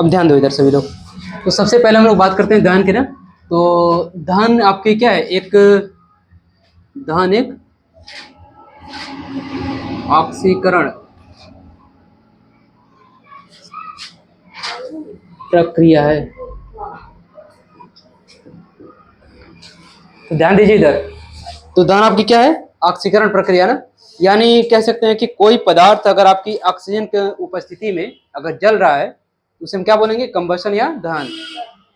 अब ध्यान दो इधर सभी लोग। तो सबसे पहले हम लोग बात करते हैं दहन की ना। तो दहन आपके क्या है, एक दहन एक ऑक्सीकरण प्रक्रिया है। तो ध्यान दीजिए इधर। तो दहन आपकी क्या है, ऑक्सीकरण प्रक्रिया ना। यानी कह सकते हैं कि कोई पदार्थ अगर आपकी ऑक्सीजन के उपस्थिति में अगर जल रहा है तो उसे हम क्या बोलेंगे, कंबशन या दहन।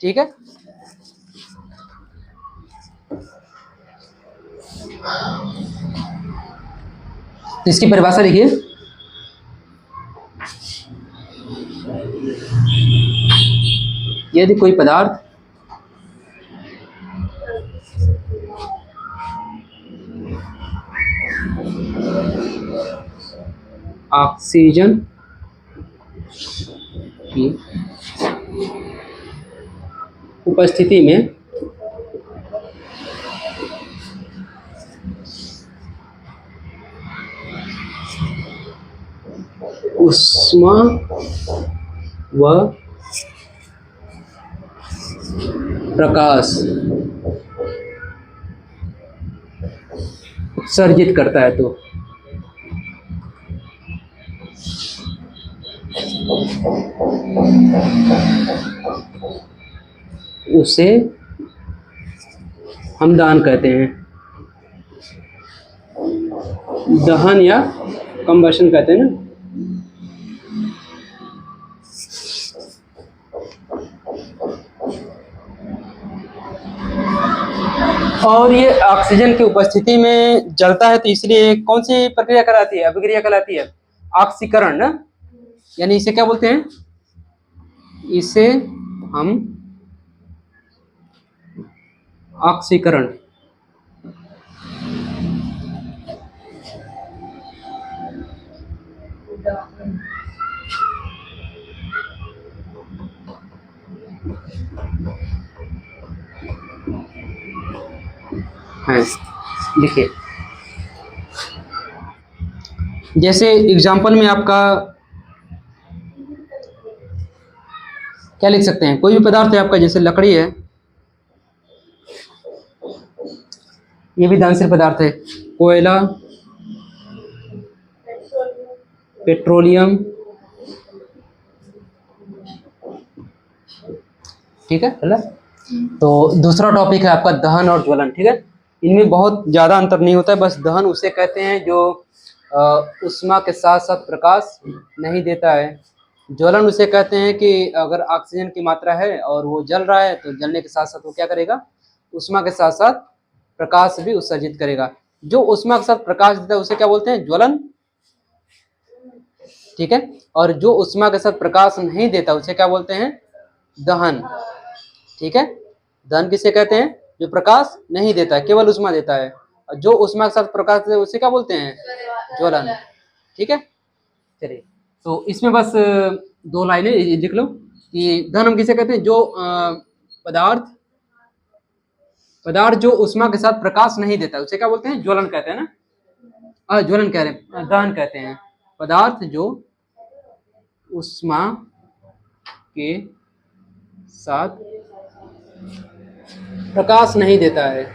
ठीक है। तो इसकी परिभाषा लिखिए। यदि कोई पदार्थ ऑक्सीजन की उपस्थिति में उष्मा व प्रकाश उत्सर्जित करता है तो उसे हम दहन कहते हैं, दहन या कंबशन कहते हैं ना। और ये ऑक्सीजन की उपस्थिति में जलता है तो इसलिए कौन सी प्रक्रिया कहलाती है, अभिक्रिया कहलाती है, ऑक्सीकरण ना। यानी इसे क्या बोलते हैं, इसे हम ऑक्सीकरण है। लिखिए, जैसे एग्जाम्पल में आपका क्या लिख सकते हैं, कोई भी पदार्थ है आपका, जैसे लकड़ी है, ये भी दहनशील पदार्थ है। कोयला, पेट्रोलियम, ठीक है चला। तो दूसरा टॉपिक है आपका दहन और ज्वलन। ठीक है, इनमें बहुत ज़्यादा अंतर नहीं होता है, बस दहन उसे कहते हैं जो उष्मा के साथ साथ प्रकाश नहीं देता है। ज्वलन उसे कहते हैं कि अगर ऑक्सीजन की मात्रा है और वो जल रहा है तो जलने के साथ साथ वो क्या करेगा, उष्मा के साथ साथ प्रकाश भी उत्सर्जित करेगा। जो उष्मा के साथ प्रकाश देता है उसे क्या बोलते हैं, ज्वलन। ठीक है, और जो उष्मा के साथ प्रकाश नहीं देता उसे क्या बोलते हैं, दहन। ठीक है, दहन किसे कहते हैं, जो प्रकाश नहीं देता है, केवल उष्मा देता है। और जो उष्मा के साथ प्रकाश देता है उसे क्या बोलते हैं, ज्वलन। ठीक है, चलिए। तो इसमें बस दो लाइनें लिख लो कि दहन हम किसे कहते हैं, जो पदार्थ जो उष्मा के साथ प्रकाश नहीं देता उसे क्या बोलते हैं, ज्वलन कहते हैं ना। ज्वलन कह रहे हैं, दहन कहते हैं पदार्थ जो उष्मा के साथ प्रकाश नहीं देता है।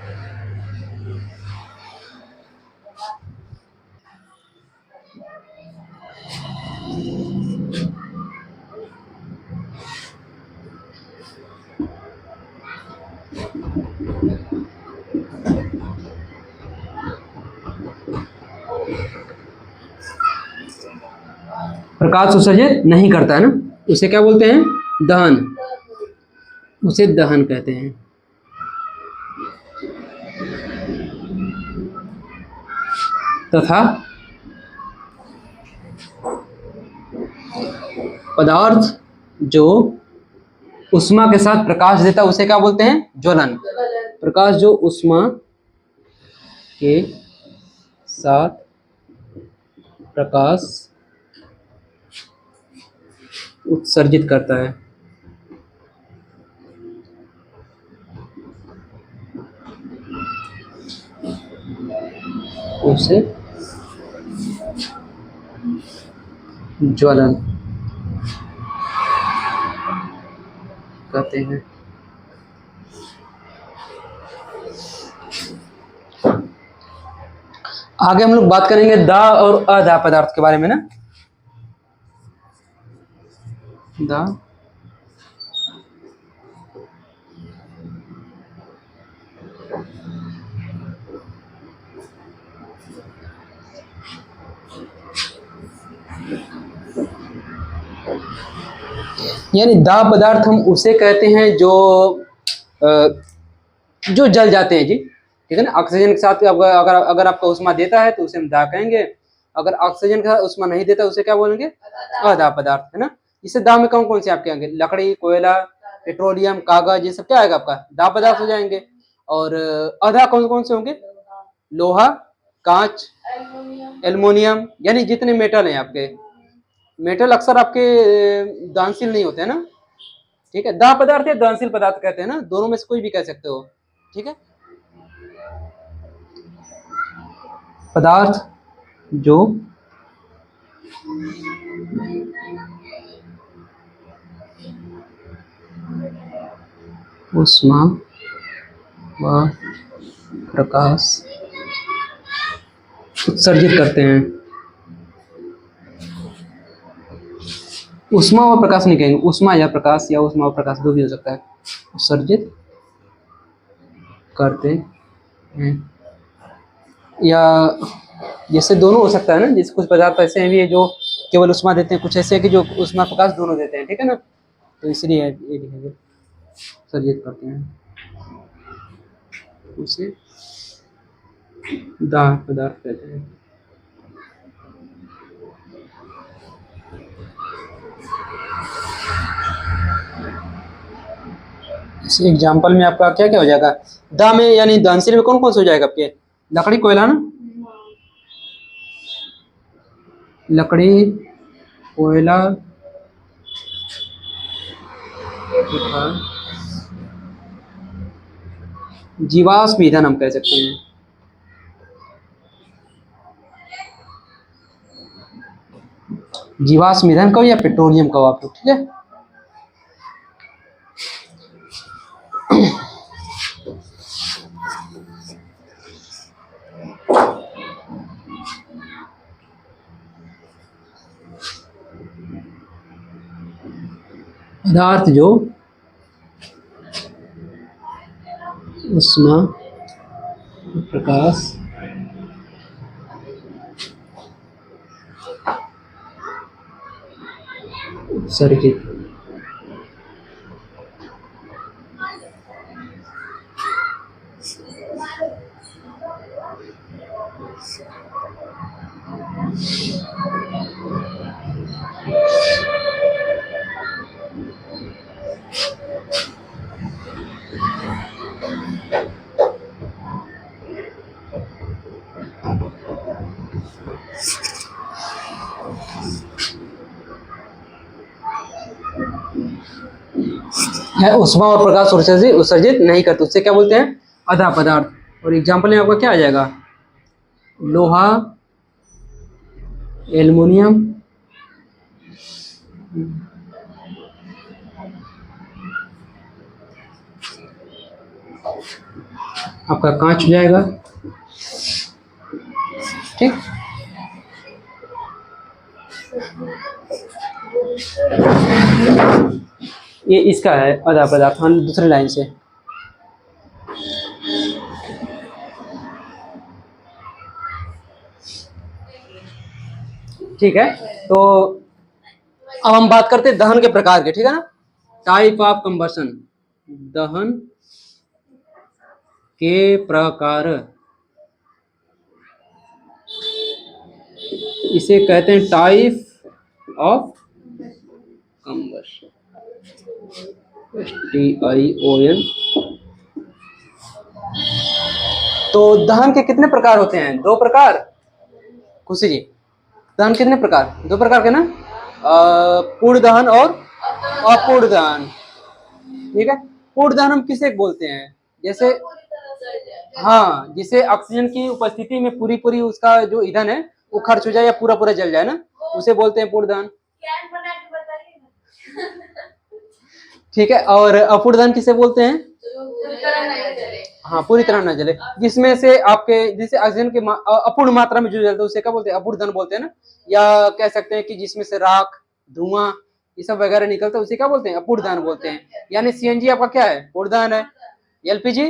प्रकाश उत्सर्जित नहीं करता है ना, उसे क्या बोलते हैं, दहन। उसे दहन कहते हैं। तथा पदार्थ जो उष्मा के साथ प्रकाश देता है उसे क्या बोलते हैं, ज्वलन। प्रकाश जो उष्मा के साथ प्रकाश उत्सर्जित करता है उसे ज्वलन। कहते हैं। आगे हम लोग बात करेंगे दा और अदा पदार्थ के बारे में ना। दा यानी दा पदार्थ हम उसे कहते हैं जो जल जाते हैं जी, ठीक है ना। ऑक्सीजन के साथ अगर अगर आपका उष्मा देता है तो उसे हम दा कहेंगे, अगर ऑक्सीजन का उष्मा नहीं देता उसे क्या बोलेंगे, अदा पदार्थ, है ना। इसे दा में कौन कौन से आपके आएंगे, लकड़ी, कोयला, पेट्रोलियम, कागज, ये सब क्या आएगा आपका दा पदार्थ हो जाएंगे। और अदा कौन कौन से होंगे, लोहा, कांच, एल्युमिनियम, यानी जितने मेटल हैं आपके। मेटल अक्सर आपके दानशील नहीं होते हैं ना, ठीक है। दा पदार्थ या दानशील पदार्थ कहते हैं ना, दोनों में से कोई भी कह सकते हो, ठीक है। पदार्थ जो उष्मा व प्रकाश उत्सर्जित करते हैं। उष्मा व प्रकाश नहीं कहेंगे, उष्मा या प्रकाश, या उष्मा व प्रकाश दो भी हो सकता है। उत्सर्जित करते हैं, या जैसे दोनों हो सकता है ना, जैसे कुछ पदार्थ ऐसे हैं भी जो केवल उष्मा देते हैं, कुछ ऐसे हैं कि जो उष्मा प्रकाश दोनों देते हैं, ठीक है ना। तो इसलिए ये लिखेंगे उत्सर्जित करते हैं, उसे दा पदार्थ कहते हैं। इस एग्जाम्पल में आपका क्या क्या हो जाएगा, दा में यानी दानशील में कौन कौन से हो जाएगा आपके, लकड़ी, कोयला ना, लकड़ी, कोयला, जीवाश्म ईंधन हम कह सकते हैं। जीवाश्म ईंधन कहो या पेट्रोलियम कहो आप लोग, ठीक है। पदार्थ जो उष्मा प्रकाश उत्सर्जित है, उष्मा और प्रकाश उत्सर्जित नहीं करते, उससे क्या बोलते हैं, अधा पदार्थ। और एग्जाम्पल में आपका क्या आ जाएगा, लोहा, एल्युमिनियम, आपका कांच हो जाएगा, ठीक। ये इसका है अधा पदार्थ, हम दूसरी लाइन से। ठीक है, तो अब हम बात करते हैं दहन के प्रकार के, ठीक है ना, टाइप ऑफ कंबशन, दहन के प्रकार, इसे कहते हैं टाइप ऑफ कंबशन, TION। तो दहन के कितने प्रकार होते हैं, दो प्रकार, खुशी जी, दहन कितने प्रकार, दो प्रकार के ना, पूर्ण दहन और अपूर्ण दहन, ठीक है। पूर्ण दहन हम किसे बोलते हैं, जैसे हाँ, जिसे ऑक्सीजन की उपस्थिति में पूरी पूरी उसका जो ईंधन है वो खर्च हो जाए या पूरा पूरा जल जाए ना, उसे बोलते हैं पूर्ण दहन। ठीक है। और अपूर्ण दहन किसे बोलते हैं? हाँ, पूरी तरह न जले, जिसमें से आपके जैसे ऑक्सीजन के अपूर्ण मात्रा में जो जलता है उसे क्या बोलते हैं? अपूर्ण दहन बोलते हैं ना। या कह सकते हैं कि जिसमें से राख, धुआं, ये सब वगैरह निकलता है उसे क्या बोलते हैं? अपूर्ण दहन बोलते हैं। यानी सीएनजी आपका क्या है? पूर्ण दहन है। एलपीजी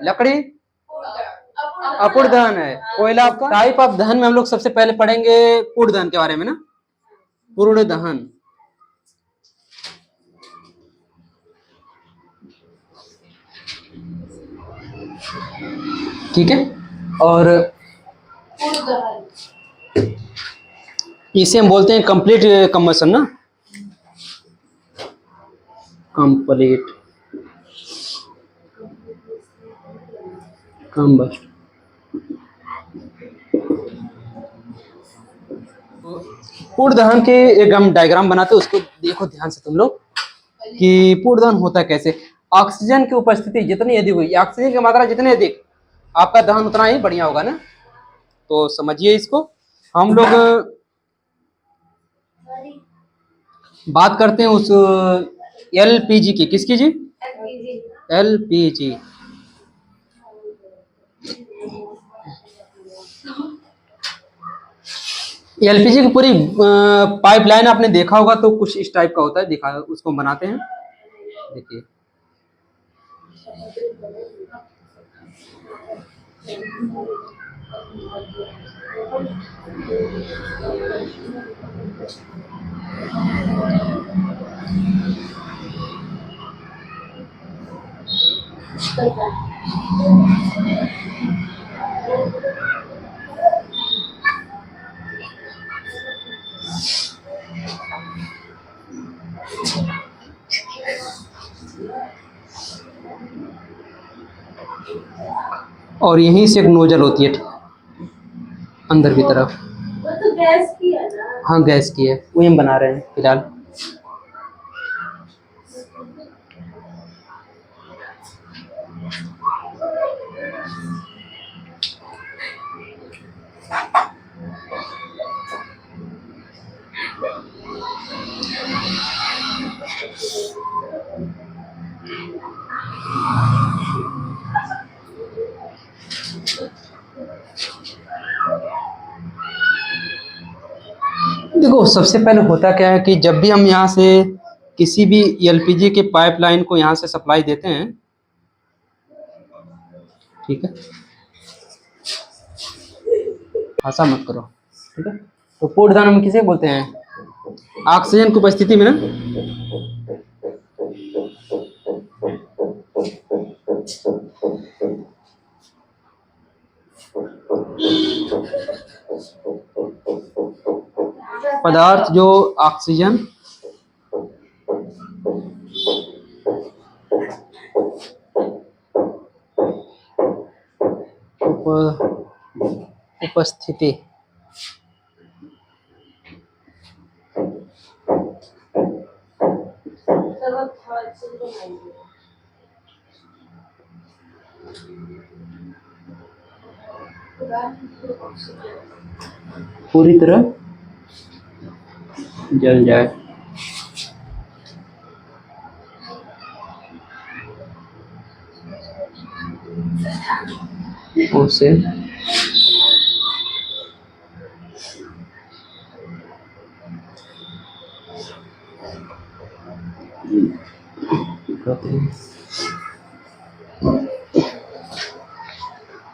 लकड़ी अपूर्ण दहन है। कोयला आपका टाइप ऑफ दहन में हम लोग सबसे पहले पढ़ेंगे पूर्ण दहन के बारे में ना। पूर्ण दहन, ठीक है। और इसे हम बोलते हैं कंप्लीट कंबशन ना, कंप्लीट कंबस्ट। पूर्ण दहन के एक हम डायग्राम बनाते हैं, उसको देखो ध्यान से तुम लोग कि पूर्ण दहन होता कैसे। ऑक्सीजन की उपस्थिति जितनी अधिक हुई, ऑक्सीजन की मात्रा जितनी अधिक, आपका दहन उतना ही बढ़िया होगा ना। तो समझिए इसको। हम लोग बात करते हैं उस एलपीजी की। किसकी जी? एलपीजी। एलपीजी की पूरी पाइपलाइन आपने देखा होगा, तो कुछ इस टाइप का होता है। दिखा, उसको हम बनाते हैं, देखिए। और यहीं से एक नोजल होती है अंदर की तरफ। वो तो गैस की है ना? हाँ, गैस की है, वही हम बना रहे हैं फिलहाल। देखो, सबसे पहले होता क्या है कि जब भी हम यहाँ से किसी भी एलपीजी के पाइपलाइन को यहाँ से सप्लाई देते हैं, ठीक है, ऐसा मत करो, ठीक है। तो पूर्ण दहन हम किसे बोलते हैं? ऑक्सीजन की उपस्थिति में ना, पदार्थ जो ऑक्सीजन उपस्थिति पूरी तरह जल जाए। उसे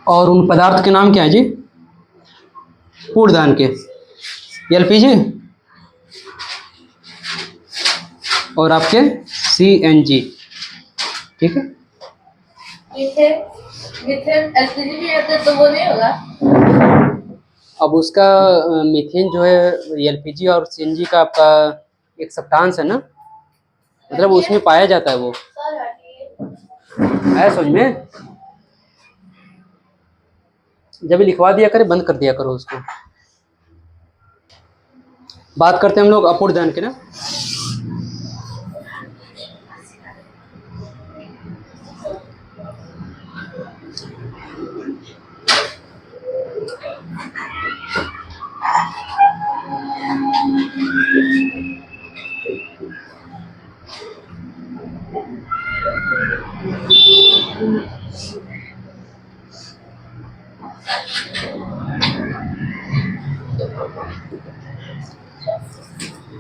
और उन पदार्थ के नाम क्या है जी? पूर्ण दहन के एलपीजी और आपके सीएनजी, ठीक है। मीथेन एलपीजी भी रहता है तो वो नहीं होगा। अब उसका मीथेन जो है एलपीजी और सीएनजी का आपका एक सब्सटेंस है ना, मतलब उसमें पाया जाता है वो है। समझ में? जब लिखवा दिया करे, बंद कर दिया करो उसको। बात करते हैं हम लोग अपूर्ण दहन के ना।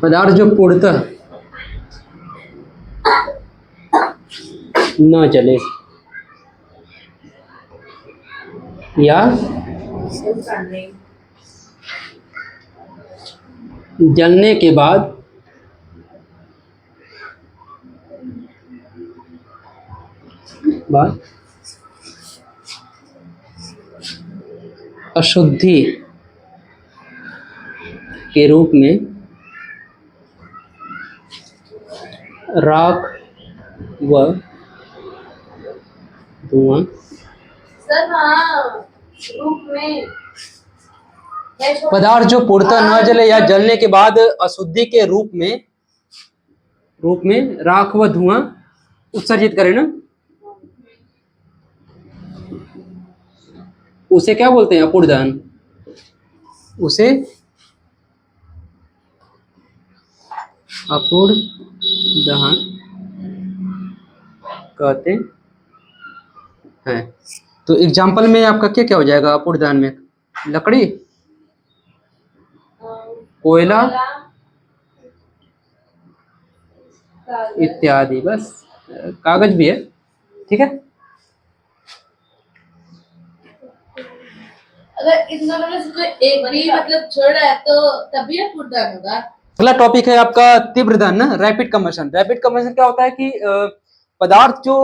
पदार्थ जो पूर्णतः न जले या जलने के बाद अशुद्धि के रूप में राख व धुआं पदार्थ जो पूर्णतः न जले या जलने के बाद अशुद्धि के रूप में राख व धुआं उत्सर्जित करे ना, उसे क्या बोलते हैं? अपूर्ण दहन। उसे अपूर्ण दहन कहते हैं। तो एग्जाम्पल में आपका क्या क्या हो जाएगा अपूर्ण दहन में? लकड़ी, कोयला इत्यादि, बस कागज भी है, ठीक है। अगर इन दोनों में से कोई एक भी मतलब छोड़ रहा है तो तभी अपूर्ण दहन होगा। अगला टॉपिक है आपका तीव्र दहन ना, रैपिड कंबशन। रैपिड कंबशन क्या होता है कि पदार्थ जो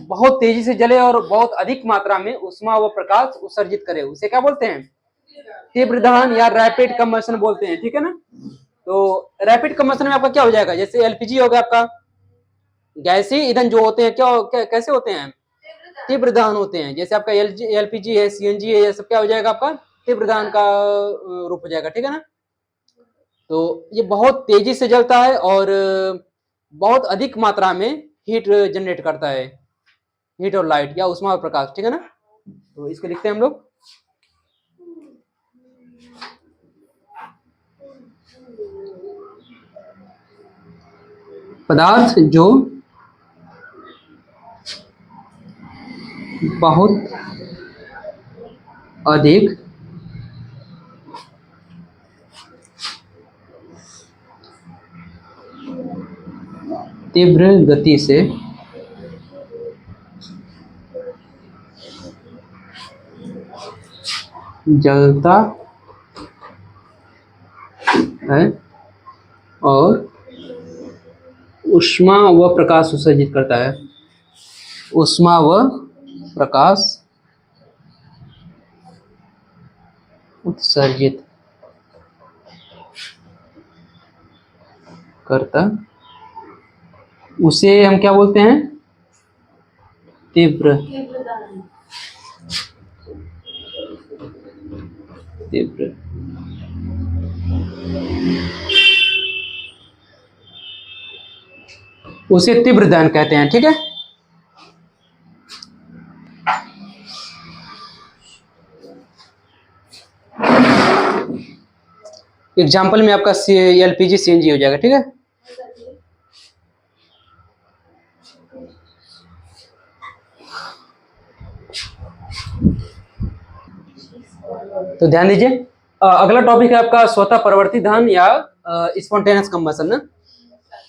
बहुत तेजी से जले और बहुत अधिक मात्रा में ऊष्मा व प्रकाश उत्सर्जित करे, उसे क्या बोलते हैं? तीव्र दहन या रैपिड कंबशन बोलते हैं, ठीक है ना। तो रैपिड कंबशन में आपका क्या हो जाएगा? जैसे एलपीजी हो गया आपका, गैसीय ईंधन जो होते हैं क्या कैसे होते हैं? तीव्र दहन होते हैं। जैसे आपका एलपीजी है, सीएनजी है, ये सब क्या हो जाएगा? आपका तीव्र दहन का रूप हो जाएगा, ठीक है ना। तो ये बहुत तेजी से जलता है और बहुत अधिक मात्रा में हीट जनरेट करता है, हीट और लाइट या ऊष्मा और प्रकाश, ठीक है ना। तो इसको लिखते हैं हम लोग। पदार्थ जो बहुत अधिक तीव्र गति से जलता है और ऊष्मा व प्रकाश उत्सर्जित करता है, ऊष्मा व प्रकाश उत्सर्जित करता, उसे हम क्या बोलते हैं? तीव्र उसे तीव्र दहन कहते हैं, ठीक है। एग्जाम्पल में आपका एलपीजी सीएनजी हो जाएगा, ठीक है। तो ध्यान दीजिए, अगला टॉपिक है आपका स्वतः प्रवर्ती दहन या स्पॉन्टेनियस कंबशन ना।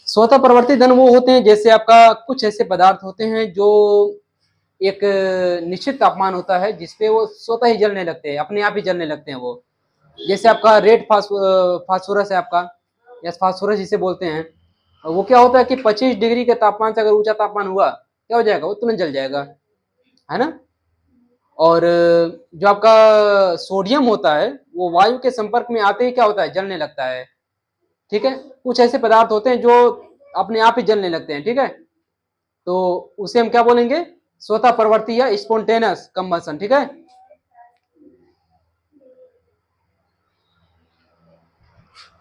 स्वतः प्रवर्ती दहन वो होते हैं जैसे आपका कुछ ऐसे पदार्थ होते हैं जो एक निश्चित तापमान होता है जिसपे वो स्वतः ही जलने लगते हैं, अपने आप ही जलने लगते हैं वो। जैसे आपका रेड फास्फोरस है आपका, या फास्फोरस जिसे बोलते हैं, वो क्या होता है कि 25 डिग्री के तापमान से अगर ऊंचा तापमान हुआ, क्या हो जाएगा? वो तुरंत जल जाएगा, है ना। और जो आपका सोडियम होता है वो वायु के संपर्क में आते ही क्या होता है? जलने लगता है, ठीक है। कुछ ऐसे पदार्थ होते हैं जो अपने आप ही जलने लगते हैं, ठीक है। तो उसे हम क्या बोलेंगे? स्वतः प्रवर्ती या स्पॉन्टेनियस कंबशन, ठीक है।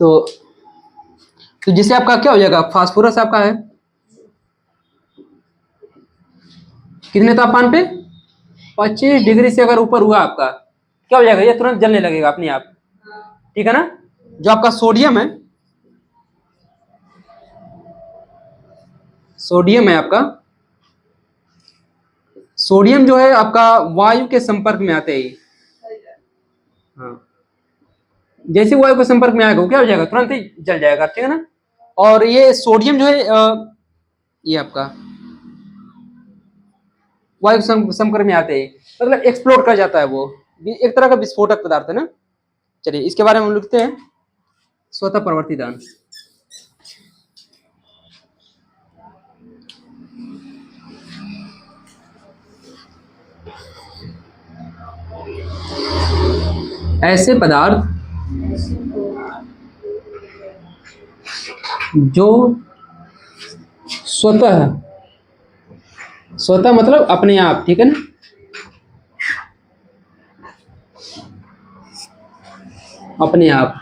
तो जिससे आपका क्या हो जाएगा? फास्फोरस आपका है कितने तापमान पे? 25 डिग्री से अगर ऊपर हुआ आपका, क्या हो जाएगा? ये तुरंत जलने लगेगा अपने आप, ठीक है ना। जो आपका सोडियम है, सोडियम है आपका, सोडियम जो है आपका वायु के संपर्क में आते ही, हाँ, जैसे वायु के संपर्क में आएगा वो क्या हो जाएगा, तुरंत ही जल जाएगा, ठीक है ना। और ये सोडियम जो है ये आपका वायु के संपर्क में आते ही मतलब एक्सप्लोड कर जाता है, वो एक तरह का विस्फोटक पदार्थ है ना। चलिए इसके बारे में हम लिखते हैं, स्वतः प्रवर्ती दहन। ऐसे पदार्थ जो स्वतः, स्वतः मतलब अपने आप, ठीक है ना, अपने आप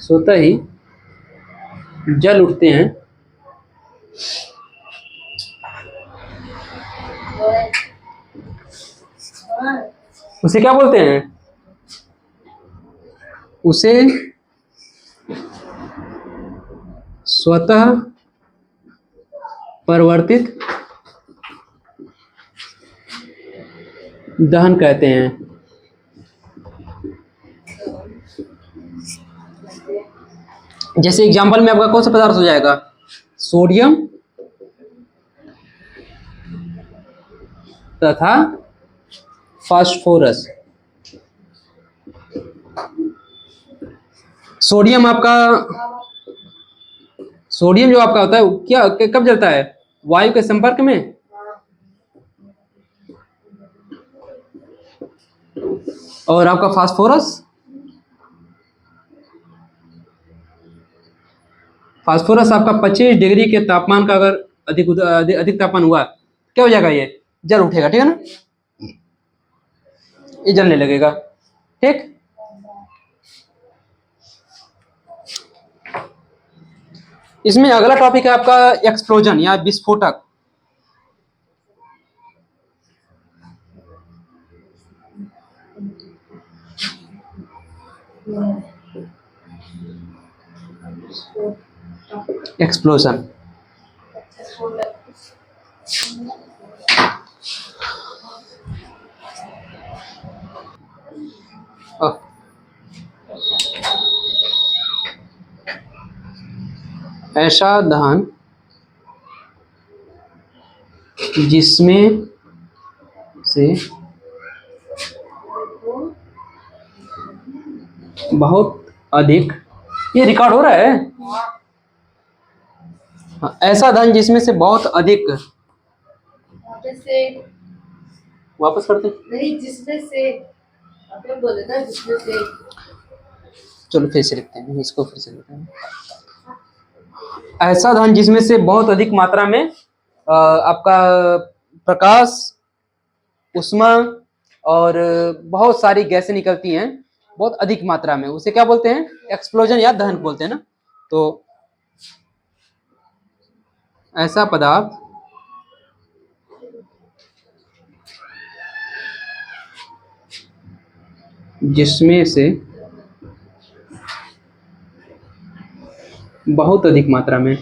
स्वतः ही जल उठते हैं, उसे क्या बोलते हैं, उसे स्वतः परिवर्तित दहन कहते हैं। जैसे एग्जांपल में आपका कौन सा पदार्थ हो जाएगा, सोडियम तथा फास्फोरस। सोडियम आपका, सोडियम जो आपका होता है क्या कब जलता है, वायु के संपर्क में, और आपका फास्फोरस, फास्फोरस आपका 25 डिग्री के तापमान का अगर अधिक तापमान हुआ क्या हो जाएगा, ये जल उठेगा, ठीक है ना, ये जलने लगेगा, ठीक। इसमें अगला टॉपिक है आपका एक्सप्लोजन या विस्फोटक। एक्सप्लोजन ऐसा दहन जिसमें से बहुत अधिक, ये रिकॉर्ड हो रहा है, हाँ, ऐसा दहन जिसमें से बहुत अधिक, वापस करते नहीं, जिसमें से आपने बोले ना, जिसमें से, चलो फिर से लिखते हैं इसको, फिर से लिखते हैं। ऐसा धन जिसमें से बहुत अधिक मात्रा में आपका प्रकाश, उष्मा और बहुत सारी गैसें निकलती हैं बहुत अधिक मात्रा में, उसे क्या बोलते हैं, एक्सप्लोजन या दहन बोलते हैं ना। तो ऐसा पदार्थ जिसमें से बहुत अधिक मात्रा में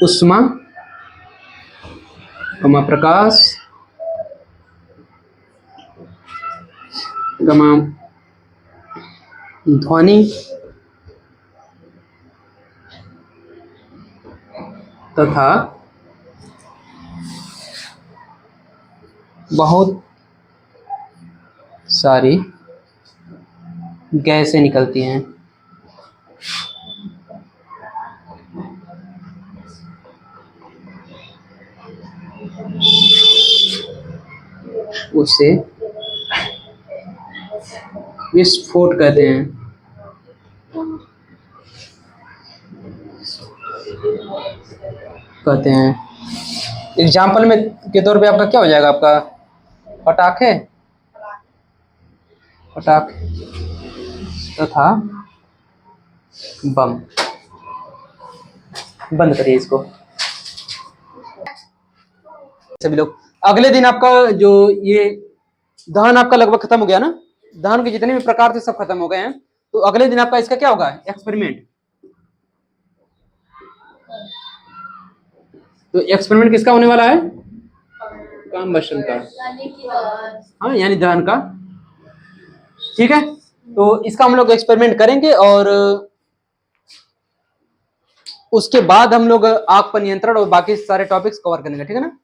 उष्मा, प्रकाश, ध्वनि तथा बहुत सारी गैसें निकलती हैं, उसे विस्फोट कहते हैं। एग्जाम्पल में के तौर पे आपका क्या हो जाएगा, आपका पटाखे, तथा बम। बंद करिए इसको सभी लोग। अगले दिन आपका जो ये दहन आपका लगभग खत्म हो गया ना, दहन के जितने भी प्रकार थे सब खत्म हो गए हैं। तो अगले दिन आपका इसका क्या होगा, एक्सपेरिमेंट। तो एक्सपेरिमेंट किसका होने वाला है, कम्बशन का, हाँ यानी दहन का। ठीक है, तो इसका हम लोग एक्सपेरिमेंट करेंगे और उसके बाद हम लोग आग पर नियंत्रण और बाकी सारे टॉपिक्स कवर करेंगे, ठीक है ना।